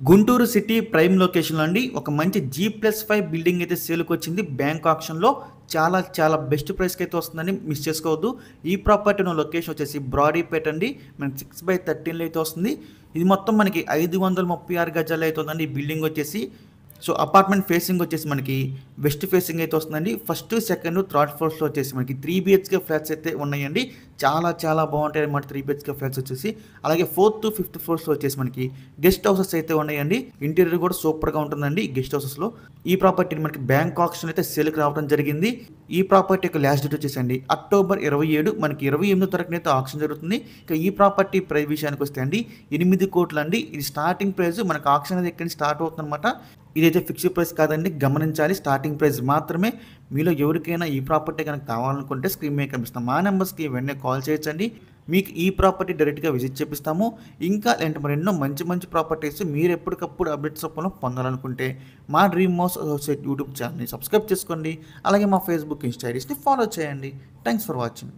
Guntur city prime లొకేషన్‌లో అండి ఒక మంచి G+5 బిల్డింగ్ అయితే సేల్‌కొచ్చింది. బ్యాంక్ ఆక్షన్‌లో చాలా బెస్ట్ ప్రైస్‌కైతే వస్తుందండి. మిస్ చేసుకోవద్దు. ఈ ప్రాపర్టీ ఉన్న లొకేషన్ వచ్చేసి బ్రాడీపేట అండి. మనకి 6/13లో అయితే వస్తుంది. ఇది మొత్తం మనకి 536 గజాల్లో అయితే ఉందండి ఈ బిల్డింగ్ వచ్చేసి. సో, అపార్ట్మెంట్ ఫేసింగ్ వచ్చేసి మనకి వెస్ట్ ఫేసింగ్ అయితే వస్తుందండి. ఫస్ట్, సెకండ్, థర్డ్ ఫ్లోర్స్‌లో వచ్చేసి మనకి 3 బీహెచ్‌కే ఫ్లాట్స్ అయితే ఉన్నాయండి. చాలా బాగుంటాయన్నమాట 3 బీహెచ్‌కే ఫ్లాట్స్ వచ్చేసి. అలాగే ఫోర్త్, ఫిఫ్త్ ఫ్లోర్స్‌లో వచ్చేసి మనకి గెస్ట్ హౌసెస్ అయితే ఉన్నాయండి. ఇంటీరియర్ కూడా సూపర్‌గా ఉంటుందండి ఈ గెస్ట్ హౌసెస్‌లో. ఈ ప్రాపర్టీని మనకి బ్యాంక్ ఆక్షన్ అయితే సేల్‌కి రావడం జరిగింది. ఈ ప్రాపర్టీ యొక్క లాస్ట్ డేట్ వచ్చేసండి అక్టోబర్ 27 మనకి 28వ తారీఖున అయితే ఆక్షన్ జరుగుతుంది. ఇక ఈ ప్రాపర్టీ ప్రైస్ విషయానికి వస్తే అండి 8 కోట్లండి. ఇది స్టార్టింగ్ ప్రైస్. మనకు ఆక్షన్ అనేది ఎక్కడి నుంచి స్టార్ట్ అవుతుందన్నమాట. ఇదైతే ఫిక్స్డ్ ప్రైస్ కాదండి, గమనించాలి. స్టార్టింగ్ ప్రైస్ మాత్రమే. మీలో ఎవరికైనా ఈ ప్రాపర్టీ కనుక కావాలనుకుంటే స్క్రీన్ మీద కనిపిస్తున్న మా నెంబర్స్కి వెంటనే కాల్ చేయొచ్చండి. మీకు ఈ ప్రాపర్టీ డైరెక్ట్గా విజిట్ చేపిస్తాము. ఇంకా ఇలాంటి మరెన్నో మంచి ప్రాపర్టీస్ మీరు ఎప్పటికప్పుడు అప్డేట్స్ రూపంలో పొందాలనుకుంటే మా డ్రీమ్ హౌస్ అసోసియేట్ యూట్యూబ్ ఛానల్ని సబ్స్క్రైబ్ చేసుకోండి. అలాగే మా ఫేస్బుక్, ఇన్స్టా ఐడీస్ని ఫాలో చేయండి. Thanks for watching.